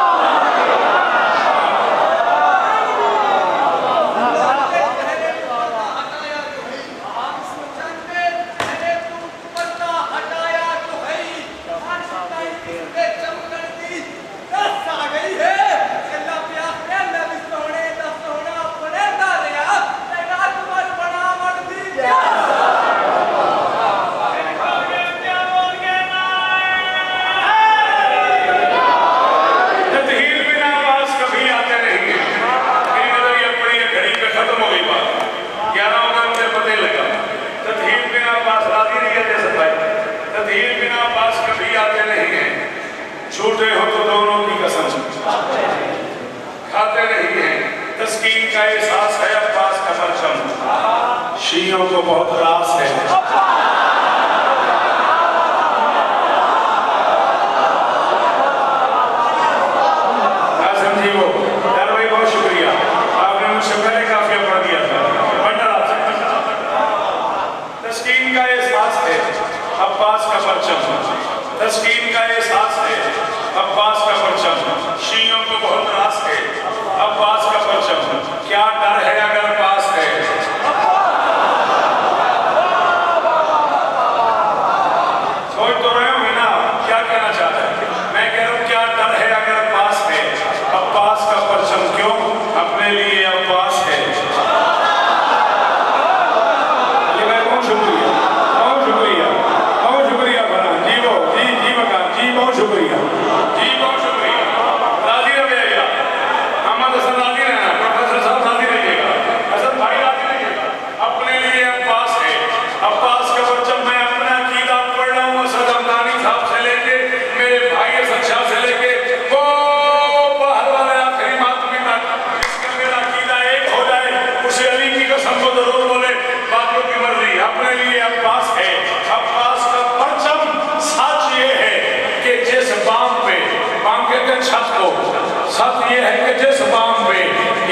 झूठे हो तो दोनों की कसम खाते नहीं हैं। तस्कीन का एहसास है अब्बास का परचम, शियों को बहुत रास है। आजम जी वो यार भाई बहुत शुक्रिया, आपने मुझसे पहले काफिया पढ़ दिया था। तस्कीन का एहसास है अब्बास का परचम, तस्कीन का एहसास है अब्बास का परचम, शियों को बहुत रास है अब्बास का परचम। क्या डर है अगर पास है, सोच तो रहे हो ना क्या कहना चाहता है। मैं कह रहा हूँ क्या डर है अगर पास है अब्बास का परचम, क्यों अपने लिए अब्बास है। अली भाई बहुत शुक्रिया, बहुत शुक्रिया, बहुत शुक्रिया फरहान जी, वो जी मकान जी बहुत शुक्रिया जी, बहुत शुक्रिया। राजी रहिएगा, अहमद हसन राजी रहना, प्रोफेसर साहब राजी रहिएगा, हसन भाई राजी रहिएगा। अपने लिए अब्बास है अब्बास का परचम। मैं अपना अकीदा पढ़ रहा हूँ असद हमदानी साहब से लेके मेरे भाई सच्चा से लेके वो बाहर वाले आखिरी मातमी तक, इसका मेरा अकीदा एक हो जाए, उसे अली की कसम को जरूर बोले, बाकियों की मर्जी। अपने लिए अब्बास है अब्बास का परचम। सच ये है कि जिस बाम पे, बाम कहते हैं छत को, सच ये है कि जिस बाम पे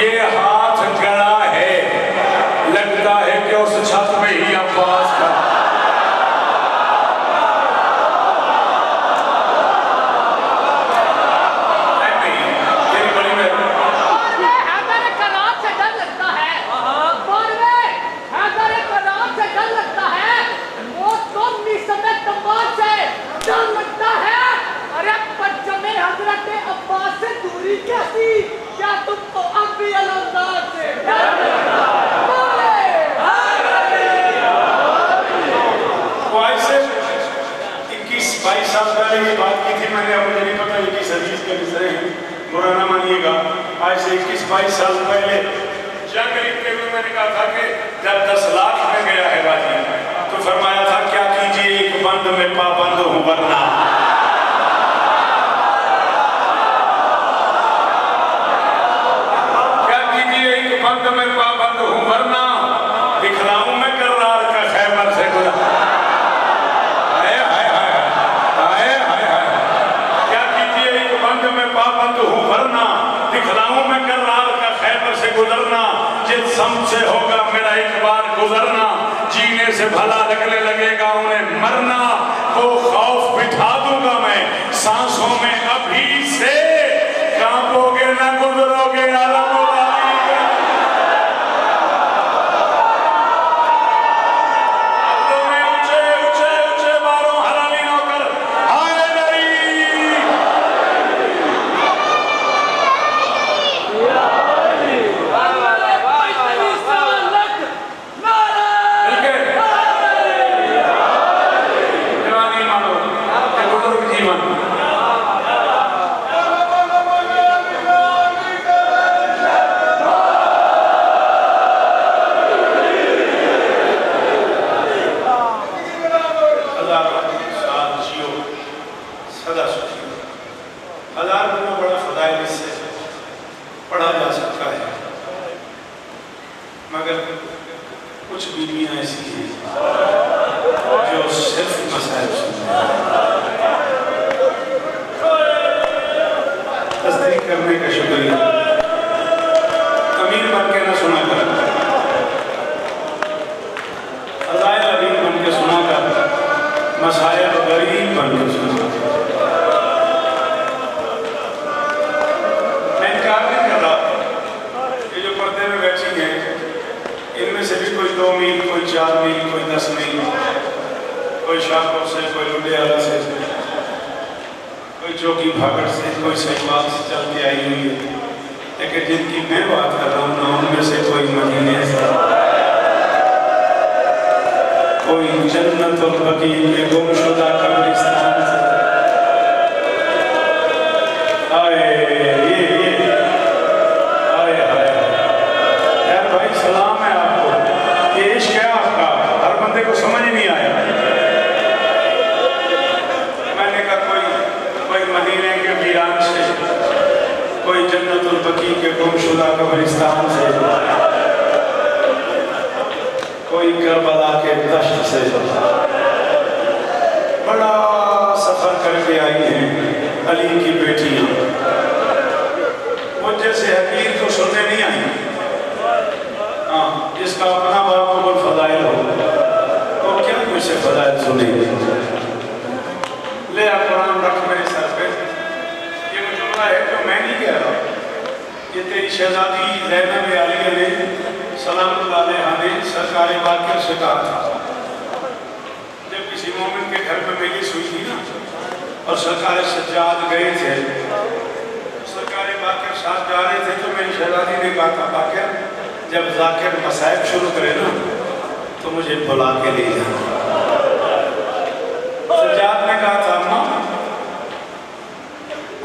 ये हाथ गड़ा है, लगता है कि उस छत में ही अब्बास का क्या तुमको अब भी अलंदाज से से 21-22 साल पहले ये बात की थी मैंने, अब मुझे नहीं पता 21 हदीस के किसरे हैं, बुरा ना मानिएगा। आज से 21-22 साल पहले जंग लिखते हुए मैंने कहा था कि जब 10 लाख में गया है बाजी, तो फरमाया था क्या कीजिए एक बंद में पाबंद हूँ वरना। बंद में पाबंद हूँ वरना दिखलाऊं मैं करार का खैबर से गुजर। हाय हाय हाय हाय हाय हाय, क्या कीजिए एक बंद में पाबंद हूँ वरना दिखलाऊं मैं करार का खैबर से गुजरना। जिस सम से होगा मेरा एक बार गुजरना, जीने से भला लगने लगेगा उन्हें मरना। वो खौफ बिठा कुछ बीवियां ऐसी हैं जो सिर्फ मसाइल सुनती हैं। तस्दीक करने का शुक्रिया। अमीर बन के ना सुना कर, फज़ाइल अमीर बन के सुना कर, मसाइल गरीब बन के सुना कर। मैं इनकार नहीं कर रहा, ये जो पर्दे में बैठी हैं इनमें से भी कोई 2 मील, कोई 4 मील, कोई 10 मील, कोई शाहपुर से, कोई लुधियाना से, कोई चौकी भागड़ से, कोई शहीबाग से चलती आई हुई है। लेकिन जिनकी मैं बात कर रहा हूँ ना, उनमें से कोई मदीने से, कोई जन्नतुल बकी के गुमशुदा कब्रिस्तान से आए। यार भाई सलाम है आपको, ये इश्क है आपका, हर बंदे को समझ नहीं आया। मैंने कहा कोई मदीने के वीरान से, कोई जन्नतुल बकी के गुमशुदा कब्रिस्तान से, कोई करबला के दश्त से बड़ा सफर करके आई हैं अली की बेटियां। वो जैसे हकीर को सुनने नहीं आई, हाँ, जिसका अपना बाकबूल फजाइल हो तो क्या मुझसे फजाइल सुनेगी। ले आप कुरान रख मेरे सर पे। ये वो जुमला है जो मैं नहीं कह रहा, ये तेरी शहजादी ज़ैनब आलिया ने सलामुल्लाह अलैहा ने सरकार बाक़िर से कहा था। जब किसी मोमिन के घर में मेरी हुई थी ना और सरकार सज्जाद गए थे, सरकार बाक़िर साथ जा रहे थे, तो मेरी शहजादी ने कहा था बाक़िर जब ज़ाकिर मसाइब शुरू करे ना तो मुझे बुला के ले जाना। सज्जाद ने कहा था अम्मा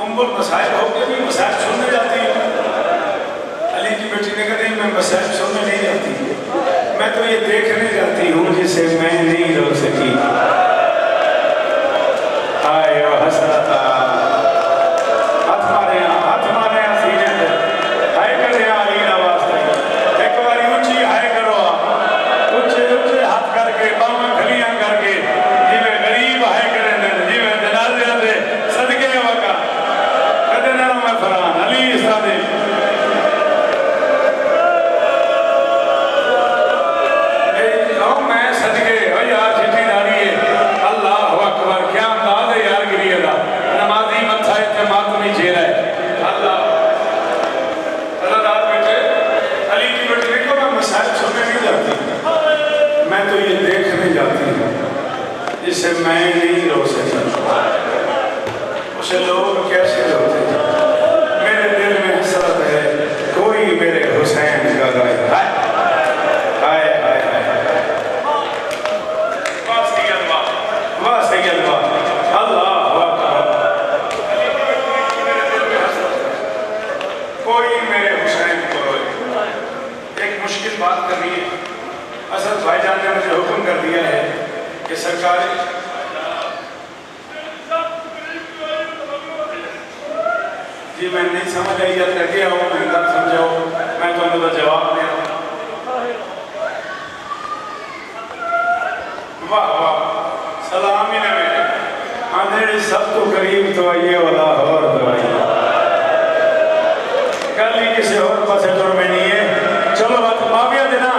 उम्मुल मसाइब होकर भी मसाइब सुनने जाती है। अली की बेटी ने कहा नहीं, मैं मसाइब सुनने नहीं जाती, मैं तो ये देखने जाती हूँ जिसे मैं नहीं रोक सकी। हाय ओ हसरता, हाथ मारे सीने पे, हाय करे अली आवाज पे, एक बारी ऊंची हाय करो, ऊंचे ऊंचे हाथ करके, बाहों खलियां करके, जिवे गरीब हाय करे, जिवे जनाजे दे सदके वका कदे ना मैं फरान अली सादे। जिसे मैं नहीं रो सकता उसे लोग कैसे रोते। मेरे दिल में हसरत है, कोई मेरे हुसैन का गाए। हाय हाय हाय हाय, वाह सैयद वाह, अल्लाह अकबर। कोई मेरे हुसैन को रोए। एक मुश्किल बात करनी है। असद भाईजान ने मुझे हुक्म कर दिया है कि सरकार जी मैं नहीं समझ आई, या लगे आओ मैं समझाओ, मैं तो उनका जवाब दे रहा हूँ। वाह वाह, सलाम ही ना मेरे अंधेरे सब तो करीब तो आइए वाला और दवाई कल ही किसी और पास तुर में नहीं है। चलो बात माफिया देना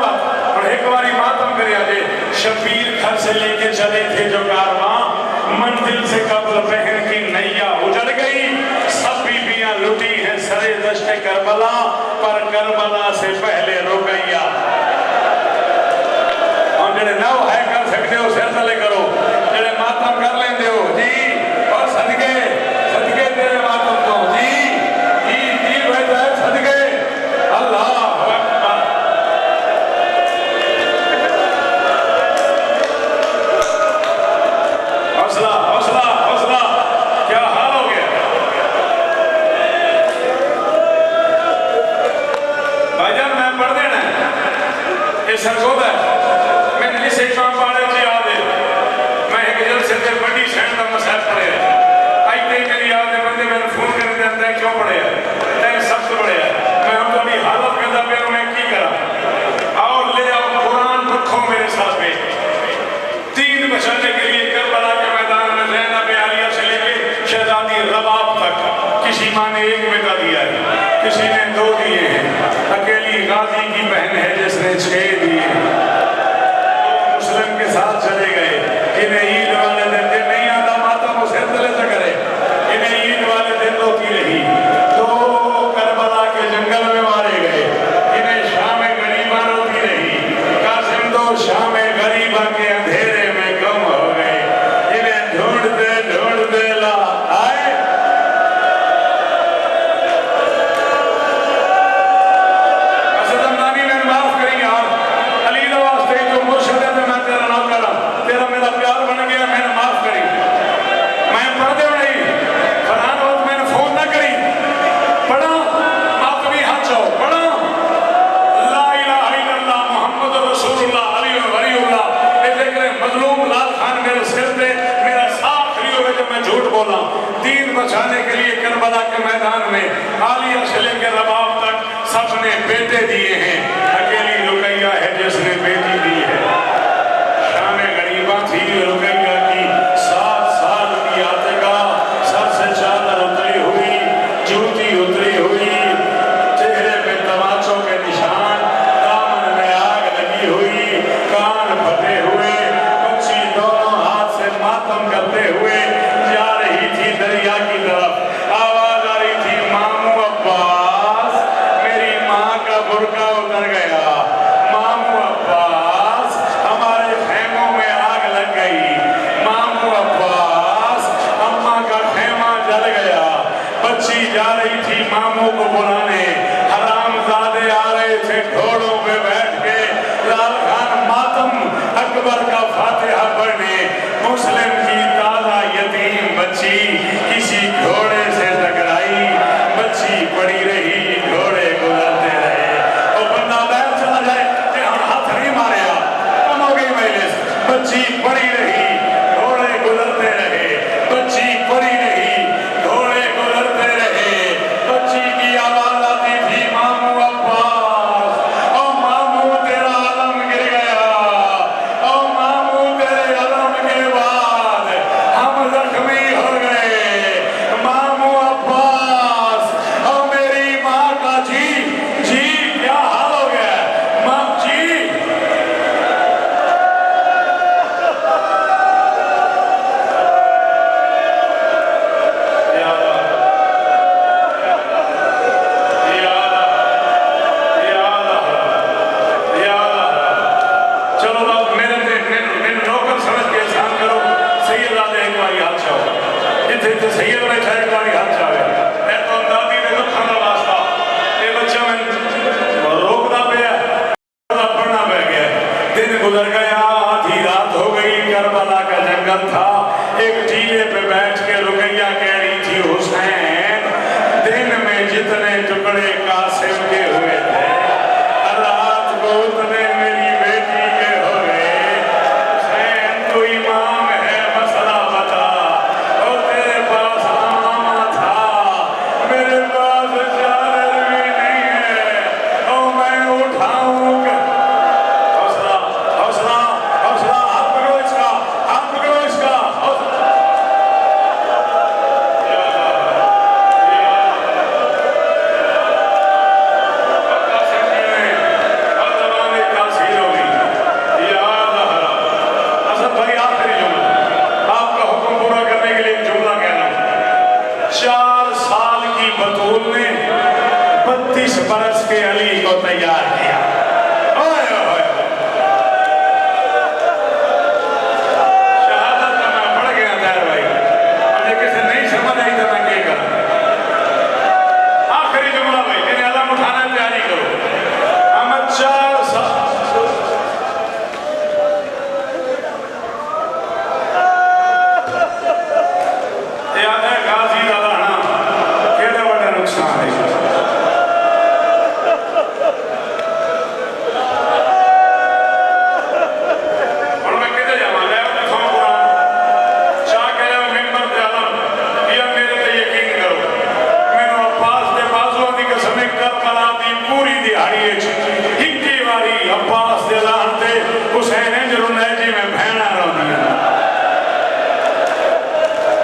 बात और एक बारी मातम करे आजे। शबीर घर से लेके चले थे जो कारवां, मंजिल से कब्ल बहन की नैया उजड़ गई। सब बीबियां लुटी हैं सरे दश्ते करबला, पर करबला से पहले रुकैया। और जेड़े नव है कर सकते हो सिर तले करो, जेड़े मातम कर लेंदे हो जी, और सदके तेरे मातम को जी बेटा सदके अल्लाह। हौसला क्या हाल हो गया भाईजान। मैं पढ़ देना ये सरगोदा है, मैंने इसे काम पाड़े च याद है। मैं एक जल से बड़ी सैन का मसाइल पढ़े आई ते मेरी याद है। बंदे मैंने फोन कर दिया क्यों पढ़े तैन सब तो पढ़े मैं हम थोड़ी हालत करता पे मैं की करा। आओ ले आओ किसी ने 2 दिए हैं, अकेली गाजी की बहन है जिसने 6 दिए हैं। मुस्लिम के साथ चले गए, इन्हें ईद वाले दिन के नहीं आता माता मुझे तले से करे, इन्हें ईद वाले दिन रोती रही, तो करबला के जंगल में मारे गए, इन्हें शाम गरीबा रोती रही, कासिम तो शाम गरीबा के अंधेरे में गुम हो गए, इन्हें ढूंढते ढूंढते ला आए। असदमदानी में माफ करेंगे आप, अली दा वास्ते जो मुर्शिद है मैं तेरा नाम करा, तेरा मेरा प्यार बन गया, मैंने माफ करी, मैं पढ़ते नहीं फरहान वक्त मैंने फोन ना करी, पढ़ा आप भी हाथ जाओ, पढ़ा ला इलाहा इल्लल्लाह मोहम्मद रसूलुल्लाह अली वलीउल्लाह, ये देख रहे मजलूम लाल खान मेरे सिर पे मेरा साथ खड़ी हुए जब मैं झूठ बोला, दीन बचाने के लिए करबला के मैदान में आलिया से लेकर रबाब तक सबने बेटे दिए हैं, अकेली रुकैया है जिसने बेटी दी है। शाम गरीबा थी रुकैया की 7 साल की आतिका, सर से चादर उतरी हुई, जूती उतरी हुई, चेहरे पे तमाचों के निशान, दामन में आग लगी हुई, कान फटे हुए, बच्ची दोनों हाथ से मातम करते हुए जा रही थी दरिया की तरफ। आवाज आ रही थी मामू अब्बास, मेरी माँ का बुर्का उतर गया, मामू अब्बास हमारे खेमों में आग लग गई, मामू अब्बास अम्मा का खेमा जल गया। बच्ची जा रही थी मामू को बुलाने, हरामजादे आ रहे थे घोड़ों पे बैठ के, लाल खान मातम अकबर का फातिहा पढ़ने, मुस्लिम की ताजा यतीम बच्ची किसी घोड़े से टकराई, बच्ची पड़ी रही, घोड़े गुजरते रहे, और बंदा बैठ चला जाए कि हम हाथ नहीं मारे, कम हो गई मजलिस, बच्ची पड़ी रही, घोड़े गुजरते रहे, बच्ची पड़ी रही, घोड़े गुजरते रहे, बच्ची की आवाज आती थी मामू अब्बास, ओ मामू तेरा आलम गिर गया, ओ मामू तेरे आलम के बाद हम जख्मी हो गए, मामू अब्बास, ओ मेरी माँ का जी जी क्या हाल हो गया, माँ जी। चलो बाप मेरे नौकर समझ के एहसान करो, सैयद आदे एक बारी हाथ चाहो, जिथे सैयद बैठा एक बारी हाथ चाहे, मैं तो दादी ने दुखा का वास्ता, ये बच्चा मैं रोकना पे पढ़ना पै गया, दिन गुजर गया, आधी रात हो गई, करबला का जंगल था, एक टीले पे बैठ के रुकैया कह रही थी हुसैन, दिन में जितने टुकड़े कासिम के हुए थे, रात को उतने मेरी बेटी के हो गए, हुसैन तू इमाम है मसला बता, और तेरे पास अमामा था, मेरे पास चादर भी नहीं है, और मैं उठाऊंगा, हौसला हौसला हौसला, हाथ पकड़ो इसका, हाथ पकड़ो इसका, हौसला।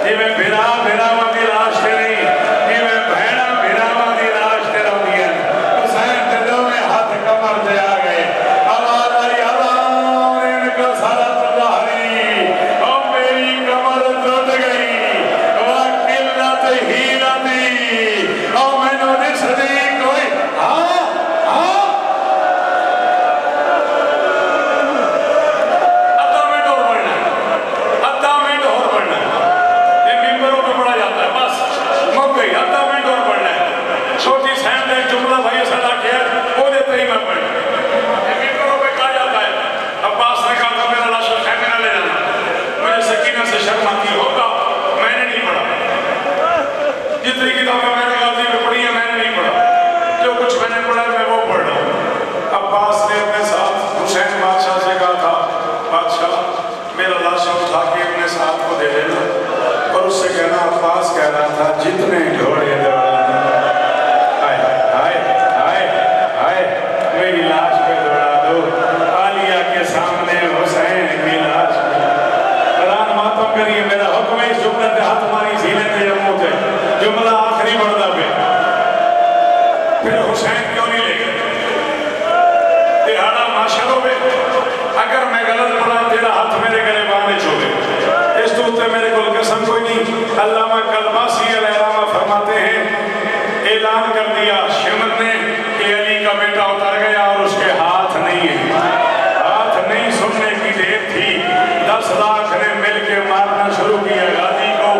जिवें भिरा भिरावां दी लाश ते नहीं, जिवें भैणां भिरावां दी लाश ते थे ना, और उससे कहना अब्बास कह रहा था जितने घोड़े दौड़ाने, हाय हाय हाय हाय मेरी लाश पे दौड़ा दो, आलिया के सामने हुसैन की लाश। कुरान मातम करिए, मेरा हुक्म है इस जुमले पे हाथ मारी सीने पे जम्मू थे, जुमला आखिरी बढ़ता पे। फिर हुसैन क्यों नहीं ले गए दिहाड़ा माशरों में? अगर मैं गलत पढ़ा तेरा हाथ मेरे गले बांधे छोड़े, इस तो उत्ते मेरे को कसम कोई नहीं। अल्लामा कलबासी अलैहिर्रहमा फरमाते हैं ऐलान कर दिया शिमर ने कि अली का बेटा उतर गया और उसके हाथ नहीं है, हाथ नहीं सुनने की देर थी। 10 लाख ने मिलके मारना शुरू किया गाजी को,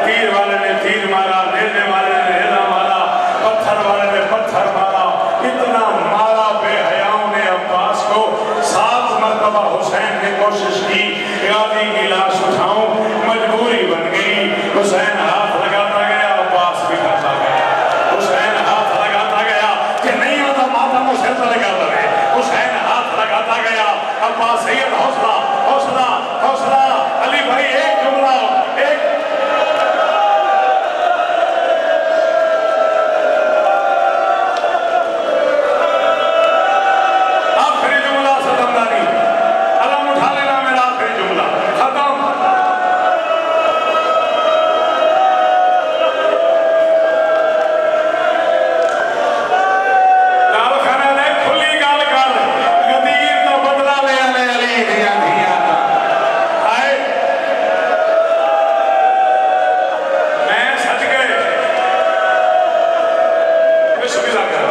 तीर वाले ने तीर मारा, नेज़े वाले ने नेज़ा मारा, पत्थर वाले ने पत्थर मारा, इतना मारा बेहयाओं ने अब्बास को। 7 मरतबा हुसैन ने कोशिश की गाजी की लाश उठाऊं, मजबूरी बन गई। हुसैन हाथ लगाता गया, अब्बास बिखरता गया। हुसैन हाथ लगाता गया कि नहीं होता मातम उसे तो लगाता रहे। हुसैन हाथ लगाता गया, अब्बास सैयद हौसला हौसला हौसला। अली भाई एक जुमला, एक आखिरी जुमला सदमदारी, अलम उठा लेना मेरा आखिरी जुमला खत्म। गाल खाना ने खुली गाल कर गदीर तो बदला ले आने अली दिया दिया आए। मैं सच गए बिस्मिल्लाह कर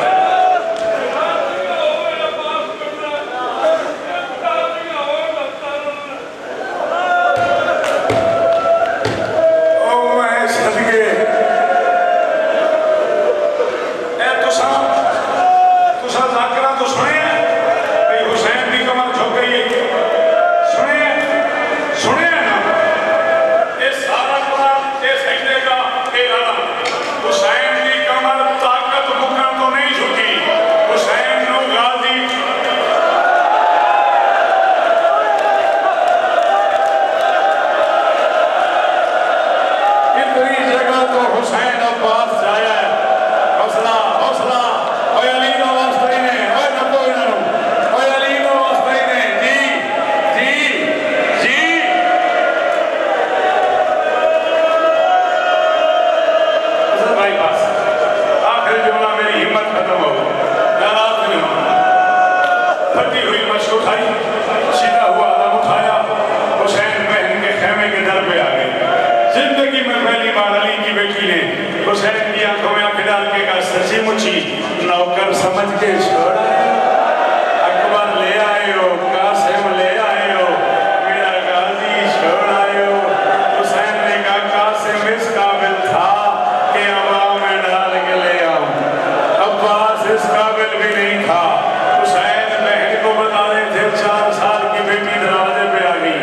नौकर समझ के छोड़ा, अकबर ले आए हो, कासिम ले आए हो, मेरा गाजी छोड़ आए हो। हुसैन ने कहा कासिम इस काबिल था कि हवा में डाल के ले आऊं, अब्बास इस काबिल भी नहीं था। हुसैन बहन को बता रहे थे 4 साल की बेटी दरवाजे पे आ गई।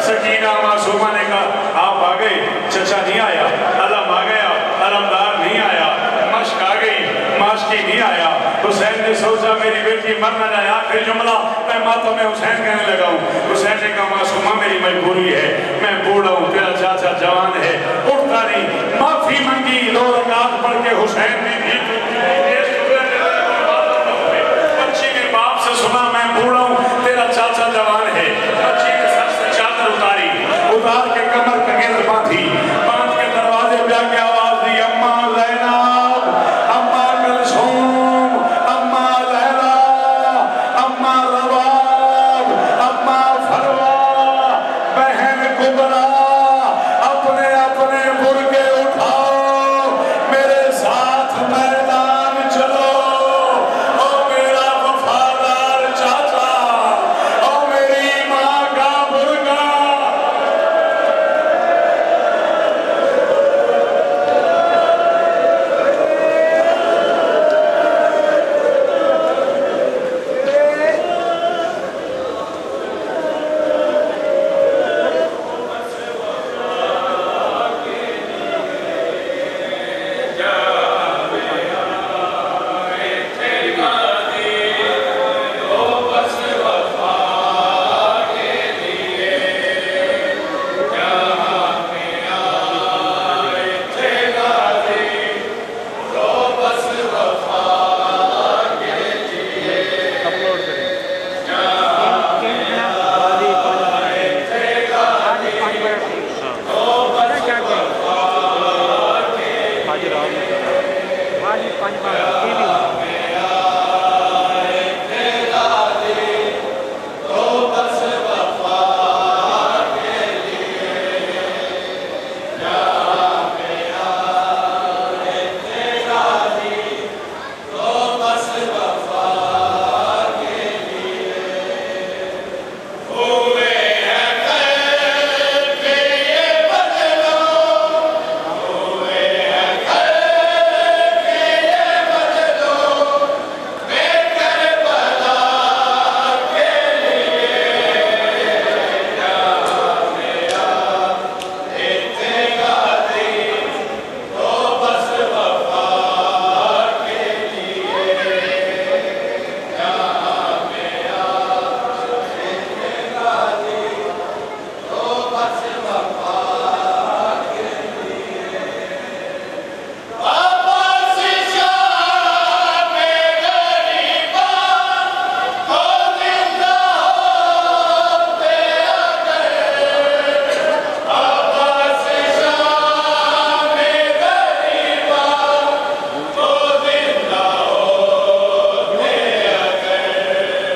सकीना मासूमा ने कहा आप आ गए, चचा नहीं आया, अलम आ गया, अलमदार नहीं आया, मश्क आ गई, माशकी नहीं आया। हुसैन ने सोचा मेरी बेटी मर न जाए, आखिरी जुमला मैं मातम में हुसैन कहने लगा हूँ। हुसैन ने कहा मासूमा मेरी मजबूरी है, मैं बूढ़ा हूँ, तेरा चाचा जवान है, उठता नहीं। माफी मांगी, 2 रकात पढ़ के हुसैन ने भी